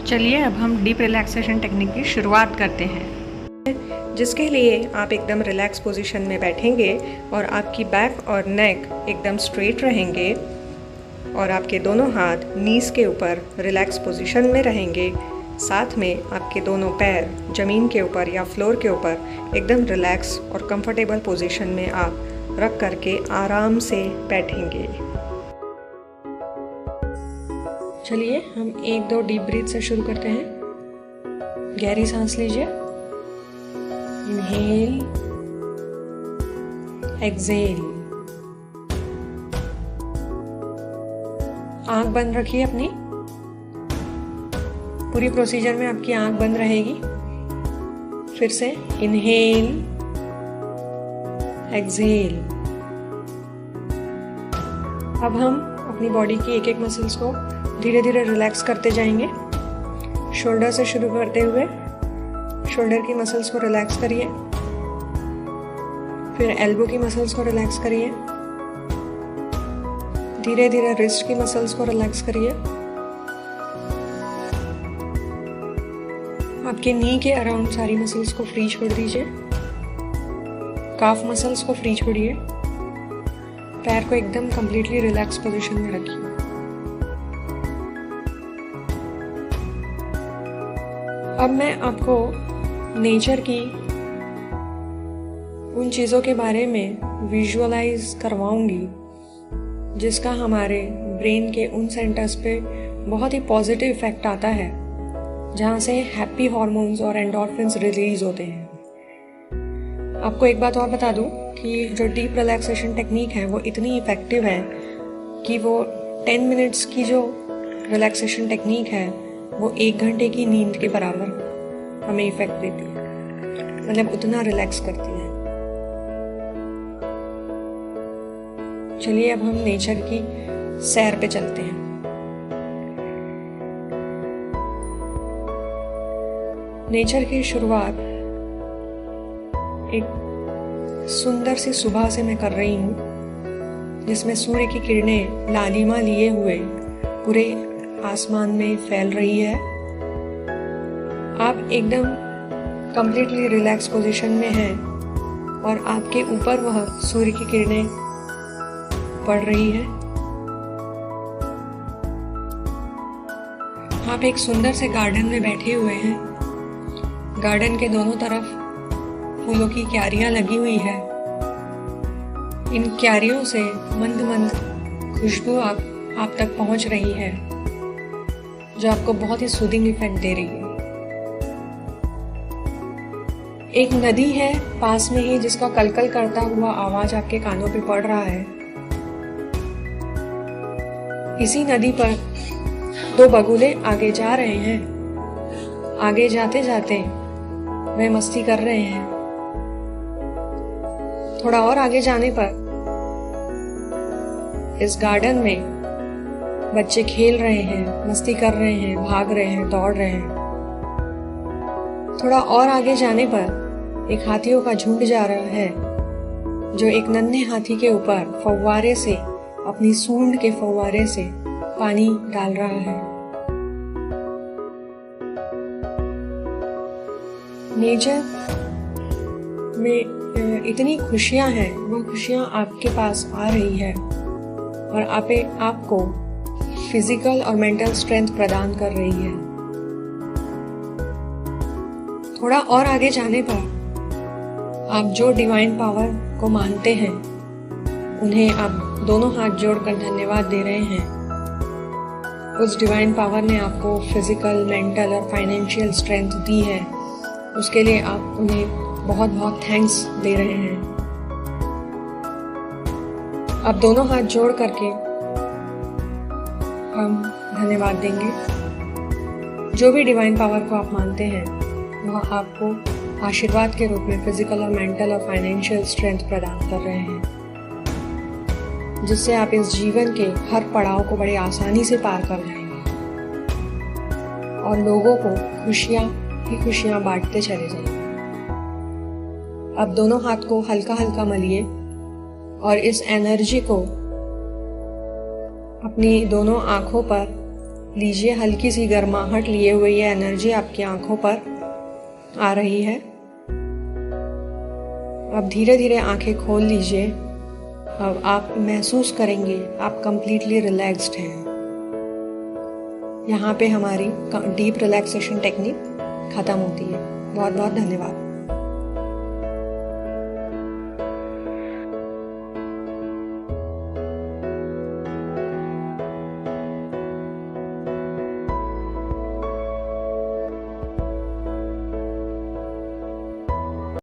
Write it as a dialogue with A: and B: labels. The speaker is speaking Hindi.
A: चलिए अब हम डीप रिलैक्सेशन टेक्निक की शुरुआत करते हैं,
B: जिसके लिए आप एकदम रिलैक्स पोजीशन में बैठेंगे और आपकी बैक और नेक एकदम स्ट्रेट रहेंगे और आपके दोनों हाथ नीज के ऊपर रिलैक्स पोजीशन में रहेंगे। साथ में आपके दोनों पैर ज़मीन के ऊपर या फ्लोर के ऊपर एकदम रिलैक्स और कंफर्टेबल पोजीशन में आप रख करके आराम से बैठेंगे। चलिए हम 1-2 डीप ब्रीथ से शुरू करते हैं। गहरी सांस लीजिए, इनहेल, एक्सहेल। आंख बंद रखिए अपनी। पूरी प्रोसीजर में आपकी आंख बंद रहेगी। फिर से इनहेल, एक्सहेल। अब हम अपनी बॉडी की एक एक मसल्स को धीरे धीरे रिलैक्स करते जाएंगे। शोल्डर से शुरू करते हुए शोल्डर की मसल्स को रिलैक्स करिए, फिर एल्बो की मसल्स को रिलैक्स करिए, धीरे धीरे रिस्ट की मसल्स को रिलैक्स करिए। आपके नी के अराउंड सारी मसल्स को फ्री छोड़ दीजिए। काफ मसल्स को फ्री छोड़िए। पैर को एकदम कंप्लीटली रिलैक्स पोजीशन में रखिए। अब मैं आपको नेचर की उन चीज़ों के बारे में विजुअलाइज करवाऊंगी जिसका हमारे ब्रेन के उन सेंटर्स पे बहुत ही पॉजिटिव इफेक्ट आता है, जहाँ से हैप्पी हार्मोन्स और एंडोर्फिन्स रिलीज होते हैं। आपको एक बात और बता दूं कि जो डीप रिलैक्सेशन टेक्निक है वो इतनी इफेक्टिव है कि वो 10 मिनट्स की जो रिलैक्सेशन टेक्निक है वो 1 घंटे की नींद के बराबर हमें इफेक्ट देती है, मतलब उतना रिलैक्स करती है। चलिए अब हम नेचर की सैर पे चलते हैं। नेचर की शुरुआत एक सुंदर सी सुबह से मैं कर रही हूँ, जिसमें सूर्य की किरणें लालिमा लिए हुए पूरे आसमान में फैल रही है। आप एकदम कंप्लीटली रिलैक्स पोजीशन में हैं और आपके ऊपर वह सूर्य की किरणें पड़ रही है। आप एक सुंदर से गार्डन में बैठे हुए हैं। गार्डन के दोनों तरफ फूलों की क्यारियां लगी हुई है। इन क्यारियों से मंद मंद खुशबू आप तक पहुंच रही है, जो आपको बहुत ही सूदिंग इफेक्ट दे रही है। एक नदी है पास में ही, जिसका कलकल करता हुआ आवाज आपके कानों पे पड़ रहा है। इसी नदी पर 2 बगुले आगे जा रहे हैं। आगे जाते जाते वे मस्ती कर रहे हैं। थोड़ा और आगे जाने पर इस गार्डन में बच्चे खेल रहे हैं, मस्ती कर रहे हैं, भाग रहे हैं, दौड़ रहे हैं। थोड़ा और आगे जाने पर एक हाथियों का झुंड जा रहा है, जो एक नन्हे हाथी के ऊपर फव्वारे से, अपनी सूंड के फव्वारे से पानी डाल रहा है। नेचर में इतनी खुशियां हैं, वो खुशियां आपके पास आ रही है और आपको फिजिकल और मेंटल स्ट्रेंथ प्रदान कर रही है। थोड़ा और आगे जाने पर आप जो डिवाइन पावर को मानते हैं, उन्हें आप दोनों हाथ जोड़कर धन्यवाद दे रहे हैं। उस डिवाइन पावर ने आपको फिजिकल, मेंटल और फाइनेंशियल स्ट्रेंथ दी है, उसके लिए आप उन्हें बहुत बहुत थैंक्स दे रहे हैं। अब दोनों हाथ जोड़ करके हम धन्यवाद देंगे। जो भी डिवाइन पावर को आप मानते हैं, वह आपको आशीर्वाद के रूप में फिजिकल और मेंटल और फाइनेंशियल स्ट्रेंथ प्रदान कर रहे हैं, जिससे आप इस जीवन के हर पड़ाव को बड़ी आसानी से पार कर जाएंगे और लोगों को खुशियां ही खुशियां बांटते चले जाएंगे। अब दोनों हाथ को हल्का हल्का मलिए और इस एनर्जी को अपनी दोनों आँखों पर लीजिए, हल्की सी गर्माहट लिए हुए ये एनर्जी आपकी आँखों पर आ रही है। अब धीरे धीरे आँखें खोल लीजिए। अब आप महसूस करेंगे आप कंप्लीटली रिलैक्स्ड हैं। यहाँ पे हमारी डीप रिलैक्सेशन टेक्निक ख़त्म होती है। बहुत बहुत धन्यवाद।